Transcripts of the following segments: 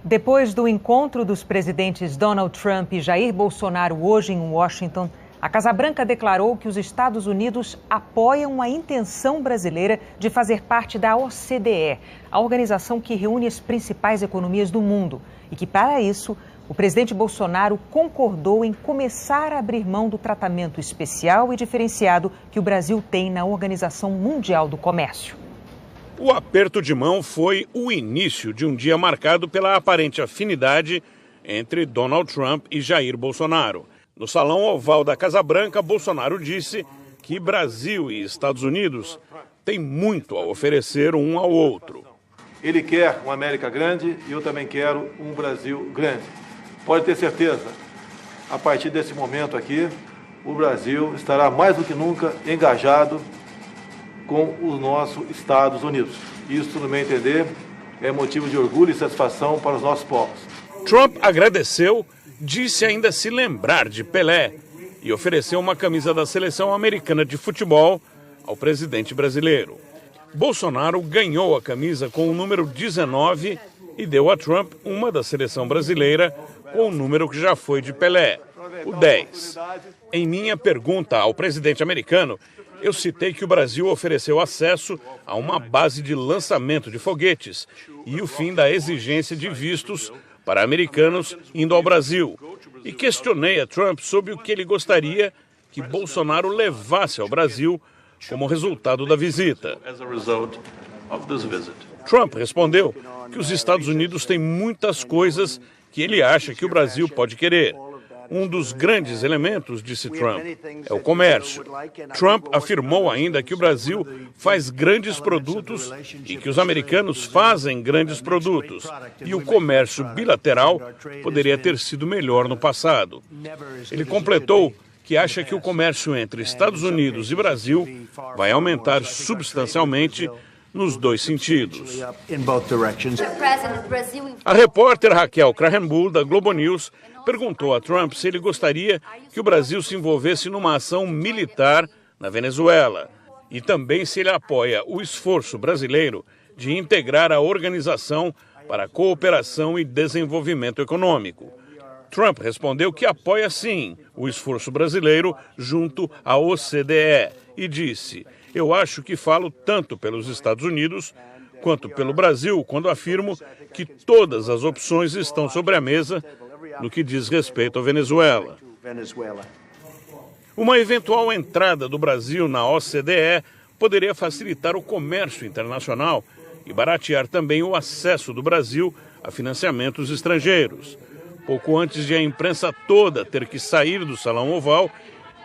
Depois do encontro dos presidentes Donald Trump e Jair Bolsonaro hoje em Washington, a Casa Branca declarou que os Estados Unidos apoiam a intenção brasileira de fazer parte da OCDE, a organização que reúne as principais economias do mundo, e que, para isso, o presidente Bolsonaro concordou em começar a abrir mão do tratamento especial e diferenciado que o Brasil tem na Organização Mundial do Comércio. O aperto de mão foi o início de um dia marcado pela aparente afinidade entre Donald Trump e Jair Bolsonaro. No Salão Oval da Casa Branca, Bolsonaro disse que Brasil e Estados Unidos têm muito a oferecer um ao outro. Ele quer uma América grande e eu também quero um Brasil grande. Pode ter certeza, a partir desse momento aqui, o Brasil estará mais do que nunca engajado com os nossos Estados Unidos. Isso, no meu entender, é motivo de orgulho e satisfação para os nossos povos. Trump agradeceu, disse ainda se lembrar de Pelé e ofereceu uma camisa da seleção americana de futebol ao presidente brasileiro. Bolsonaro ganhou a camisa com o número 19 e deu a Trump uma da seleção brasileira com o número que já foi de Pelé, o 10. Em minha pergunta ao presidente americano, eu citei que o Brasil ofereceu acesso a uma base de lançamento de foguetes e o fim da exigência de vistos para americanos indo ao Brasil. E questionei a Trump sobre o que ele gostaria que Bolsonaro levasse ao Brasil como resultado da visita. Trump respondeu que os Estados Unidos têm muitas coisas que ele acha que o Brasil pode querer. Um dos grandes elementos, disse Trump, é o comércio. Trump afirmou ainda que o Brasil faz grandes produtos e que os americanos fazem grandes produtos. E o comércio bilateral poderia ter sido melhor no passado. Ele completou que acha que o comércio entre Estados Unidos e Brasil vai aumentar substancialmente nos dois sentidos. A repórter Raquel Krahenbuhl, da Globo News, perguntou a Trump se ele gostaria que o Brasil se envolvesse numa ação militar na Venezuela e também se ele apoia o esforço brasileiro de integrar a Organização para a Cooperação e Desenvolvimento Econômico. Trump respondeu que apoia sim o esforço brasileiro junto à OCDE e disse: "Eu acho que falo tanto pelos Estados Unidos quanto pelo Brasil quando afirmo que todas as opções estão sobre a mesa no que diz respeito à Venezuela." Uma eventual entrada do Brasil na OCDE poderia facilitar o comércio internacional e baratear também o acesso do Brasil a financiamentos estrangeiros. Pouco antes de a imprensa toda ter que sair do Salão Oval,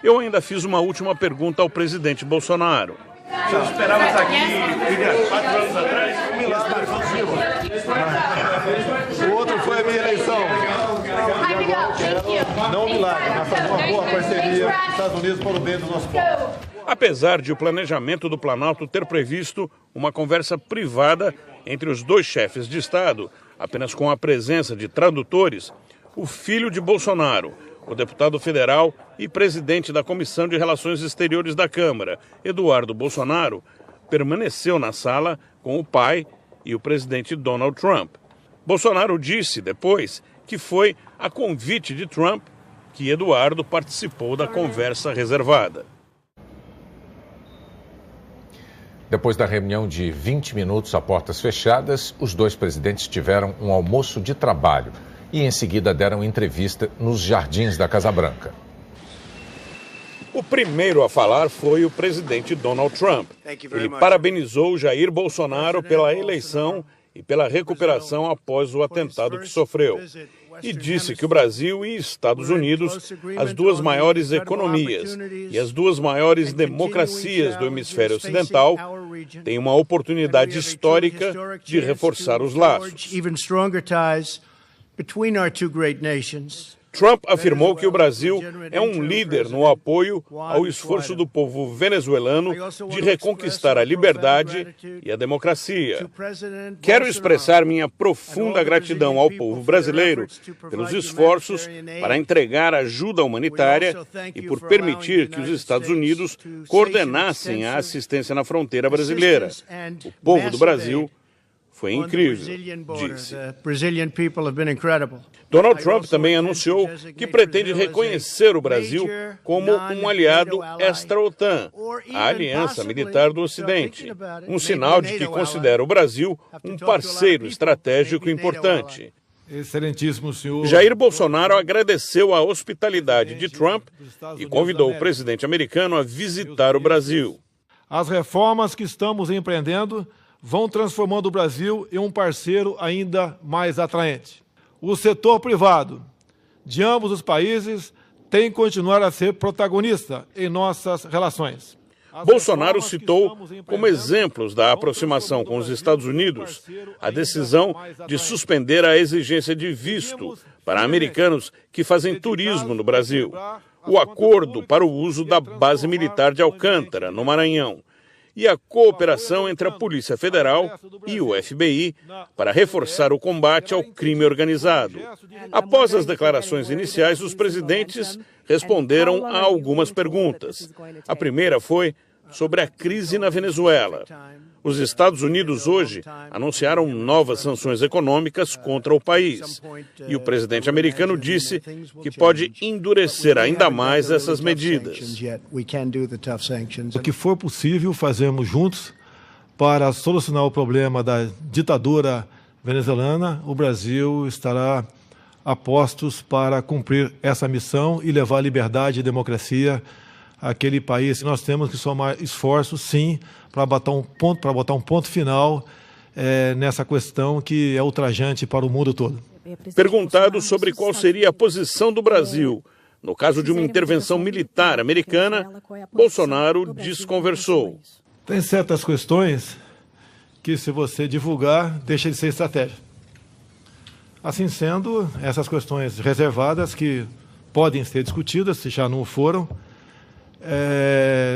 eu ainda fiz uma última pergunta ao presidente Bolsonaro. Você esperava estar aqui 4 anos atrás? O outro foi a minha eleição. Não um milagre, mas fazer uma boa parceria com os Estados Unidos para o bem dos nossos povos. Apesar de o planejamento do Planalto ter previsto uma conversa privada entre os dois chefes de Estado, apenas com a presença de tradutores, o filho de Bolsonaro, o deputado federal e presidente da Comissão de Relações Exteriores da Câmara, Eduardo Bolsonaro, permaneceu na sala com o pai e o presidente Donald Trump. Bolsonaro disse depois que foi a convite de Trump que Eduardo participou da conversa reservada. Depois da reunião de 20 minutos a portas fechadas, os dois presidentes tiveram um almoço de trabalho e em seguida deram entrevista nos jardins da Casa Branca. O primeiro a falar foi o presidente Donald Trump. Ele parabenizou Jair Bolsonaro pela eleição e pela recuperação após o atentado que sofreu. E disse que o Brasil e Estados Unidos, as duas maiores economias e as duas maiores democracias do hemisfério ocidental, têm uma oportunidade histórica de reforçar os laços. Trump afirmou que o Brasil é um líder no apoio ao esforço do povo venezuelano de reconquistar a liberdade e a democracia. Quero expressar minha profunda gratidão ao povo brasileiro pelos esforços para entregar ajuda humanitária e por permitir que os Estados Unidos coordenassem a assistência na fronteira brasileira. O povo do Brasil foi incrível, disse. Donald Trump também anunciou que pretende reconhecer o Brasil como um aliado extra-OTAN, a aliança militar do Ocidente, um sinal de que considera o Brasil um parceiro estratégico importante. Excelentíssimo senhor Jair Bolsonaro agradeceu a hospitalidade de Trump e convidou o presidente americano a visitar o Brasil. As reformas que estamos empreendendo vão transformando o Brasil em um parceiro ainda mais atraente. O setor privado de ambos os países tem que continuar a ser protagonista em nossas relações. Bolsonaro citou como exemplos da aproximação com os Estados Unidos a decisão de suspender a exigência de visto para americanos que fazem turismo no Brasil, o acordo para o uso da base militar de Alcântara, no Maranhão, e a cooperação entre a Polícia Federal e o FBI para reforçar o combate ao crime organizado. Após as declarações iniciais, os presidentes responderam a algumas perguntas. A primeira foi sobre a crise na Venezuela. Os Estados Unidos hoje anunciaram novas sanções econômicas contra o país. E o presidente americano disse que pode endurecer ainda mais essas medidas. O que for possível, fazemos juntos para solucionar o problema da ditadura venezuelana. O Brasil estará a postos para cumprir essa missão e levar liberdade e democracia àquele país. Nós temos que somar esforços, sim, para botar um ponto final nessa questão que é ultrajante para o mundo todo. Perguntado sobre qual seria a posição do Brasil no caso de uma intervenção militar americana, Bolsonaro desconversou. Tem certas questões que, se você divulgar, deixa de ser estratégia. Assim sendo, essas questões reservadas que podem ser discutidas, se já não foram,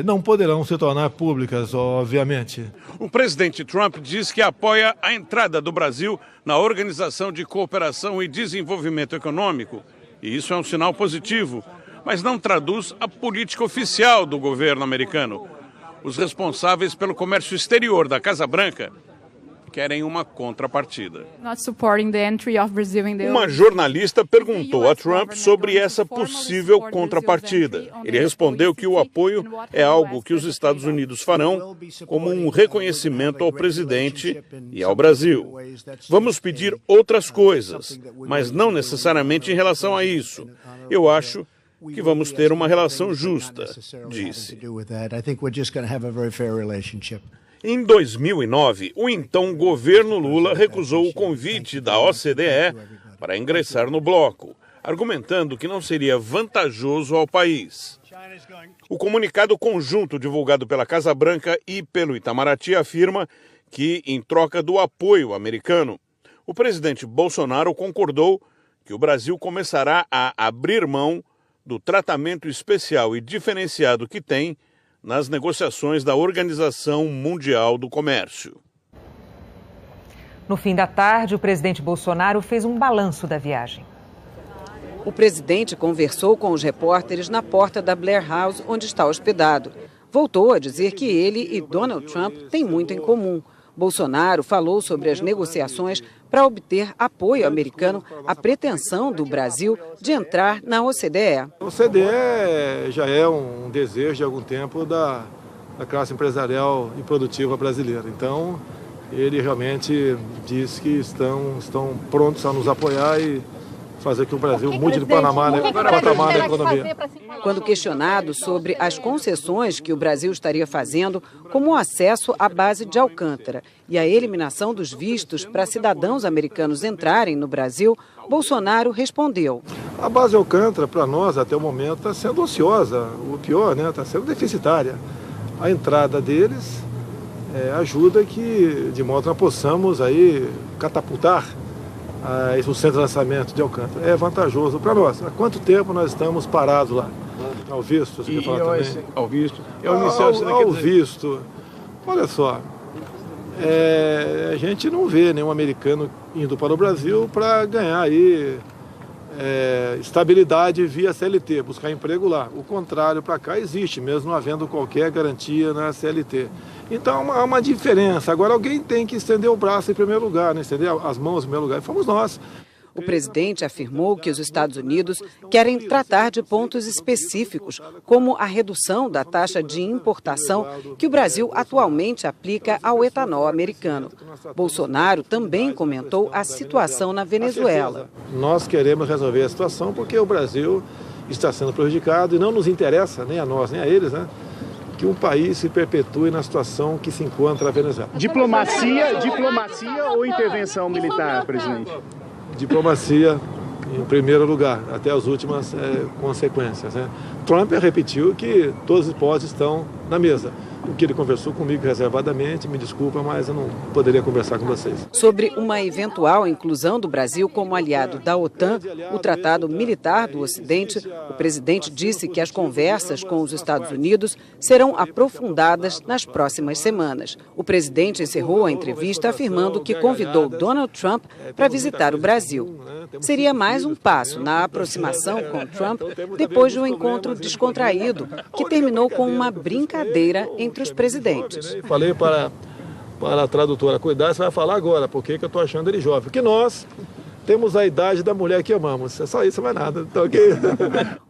não poderão se tornar públicas, obviamente. O presidente Trump diz que apoia a entrada do Brasil na Organização de Cooperação e Desenvolvimento Econômico, e isso é um sinal positivo, mas não traduz a política oficial do governo americano. Os responsáveis pelo comércio exterior da Casa Branca querem uma contrapartida. Uma jornalista perguntou a Trump sobre essa possível contrapartida. Ele respondeu que o apoio é algo que os Estados Unidos farão como um reconhecimento ao presidente e ao Brasil. Vamos pedir outras coisas, mas não necessariamente em relação a isso. Eu acho que vamos ter uma relação justa, disse. Em 2009, o então governo Lula recusou o convite da OCDE para ingressar no bloco, argumentando que não seria vantajoso ao país. O comunicado conjunto divulgado pela Casa Branca e pelo Itamaraty afirma que, em troca do apoio americano, o presidente Bolsonaro concordou que o Brasil começará a abrir mão do tratamento especial e diferenciado que tem nas negociações da Organização Mundial do Comércio. No fim da tarde, o presidente Bolsonaro fez um balanço da viagem. O presidente conversou com os repórteres na porta da Blair House, onde está hospedado. Voltou a dizer que ele e Donald Trump têm muito em comum. Bolsonaro falou sobre as negociações para obter apoio americano à pretensão do Brasil de entrar na OCDE. A OCDE já é um desejo de algum tempo da classe empresarial e produtiva brasileira. Então, ele realmente diz que estão prontos a nos apoiar e fazer que o Brasil mude de patamar na economia. Quando questionado sobre as concessões que o Brasil estaria fazendo, como o acesso à base de Alcântara e a eliminação dos vistos para cidadãos americanos entrarem no Brasil, Bolsonaro respondeu. A base Alcântara, para nós, até o momento, está sendo ociosa. O pior, está sendo deficitária. A entrada deles ajuda que, de modo que nós possamos aí catapultar o centro de lançamento de Alcântara. É vantajoso para nós. Há quanto tempo nós estamos parados lá? Ao visto, você quer falar também? Ao visto. Ao visto. Olha só, a gente não vê nenhum americano indo para o Brasil para ganhar aí estabilidade via CLT, buscar emprego lá. O contrário para cá existe, mesmo não havendo qualquer garantia na CLT. Então há uma diferença. Agora alguém tem que estender o braço em primeiro lugar, né? Estender as mãos em primeiro lugar, e fomos nós. O presidente afirmou que os Estados Unidos querem tratar de pontos específicos, como a redução da taxa de importação que o Brasil atualmente aplica ao etanol americano. Bolsonaro também comentou a situação na Venezuela. Nós queremos resolver a situação porque o Brasil está sendo prejudicado e não nos interessa, nem a nós, nem a eles, né, que um país se perpetue na situação que se encontra a Venezuela. Diplomacia ou intervenção militar, presidente? Diplomacia em primeiro lugar, até as últimas consequências, né? Trump repetiu que todas as hipóteses estão na mesa. O que ele conversou comigo reservadamente, me desculpa, mas eu não poderia conversar com vocês. Sobre uma eventual inclusão do Brasil como aliado da OTAN, o Tratado Militar do Ocidente, o presidente disse que as conversas com os Estados Unidos serão aprofundadas nas próximas semanas. O presidente encerrou a entrevista afirmando que convidou Donald Trump para visitar o Brasil. Seria mais um passo na aproximação com Trump depois de um encontro descontraído que terminou com uma brincadeira entre os presidentes. Falei para a tradutora, cuidado, você vai falar agora, porque eu estou achando ele jovem. Porque nós temos a idade da mulher que amamos. É só isso, não é nada. Tá ok?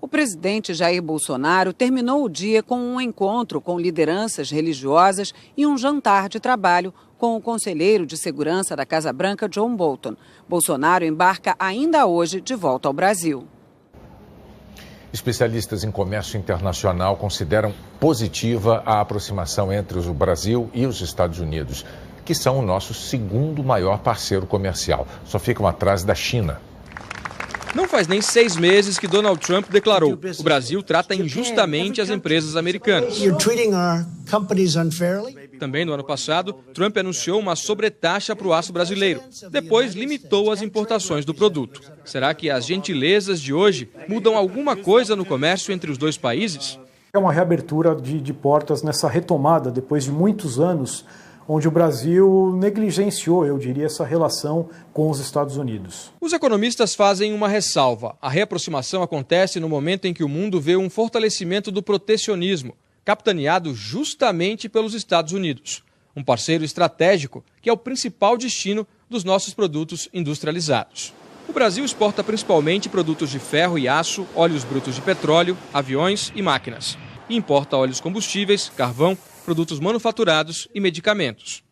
O presidente Jair Bolsonaro terminou o dia com um encontro com lideranças religiosas e um jantar de trabalho com o conselheiro de segurança da Casa Branca, John Bolton. Bolsonaro embarca ainda hoje de volta ao Brasil. Especialistas em comércio internacional consideram positiva a aproximação entre o Brasil e os Estados Unidos, que são o nosso segundo maior parceiro comercial. Só ficam atrás da China. Não faz nem 6 meses que Donald Trump declarou: o Brasil trata injustamente as empresas americanas. Também no ano passado, Trump anunciou uma sobretaxa para o aço brasileiro. Depois, limitou as importações do produto. Será que as gentilezas de hoje mudam alguma coisa no comércio entre os dois países? É uma reabertura de portas nessa retomada, depois de muitos anos, onde o Brasil negligenciou, eu diria, essa relação com os Estados Unidos. Os economistas fazem uma ressalva. A reaproximação acontece no momento em que o mundo vê um fortalecimento do protecionismo, capitaneado justamente pelos Estados Unidos, um parceiro estratégico que é o principal destino dos nossos produtos industrializados. O Brasil exporta principalmente produtos de ferro e aço, óleos brutos de petróleo, aviões e máquinas. E importa óleos combustíveis, carvão, produtos manufaturados e medicamentos.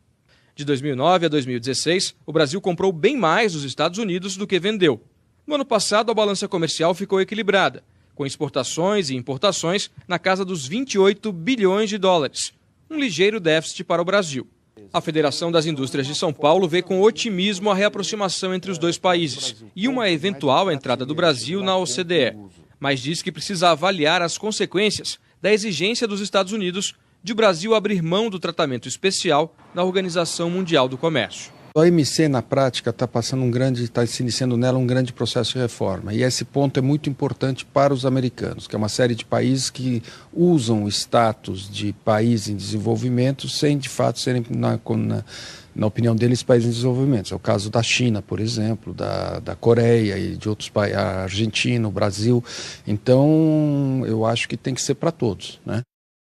De 2009 a 2016, o Brasil comprou bem mais dos Estados Unidos do que vendeu. No ano passado, a balança comercial ficou equilibrada, com exportações e importações na casa dos 28 bilhões de dólares, um ligeiro déficit para o Brasil. A Federação das Indústrias de São Paulo vê com otimismo a reaproximação entre os dois países e uma eventual entrada do Brasil na OCDE, mas diz que precisa avaliar as consequências da exigência dos Estados Unidos de o Brasil abrir mão do tratamento especial na Organização Mundial do Comércio. A OMC, na prática, está se iniciando nela um grande processo de reforma. E esse ponto é muito importante para os americanos, que é uma série de países que usam o status de país em desenvolvimento sem, de fato, serem, na opinião deles, países em desenvolvimento. É o caso da China, por exemplo, da Coreia e de outros países, a Argentina, o Brasil. Então, eu acho que tem que ser para todos, né?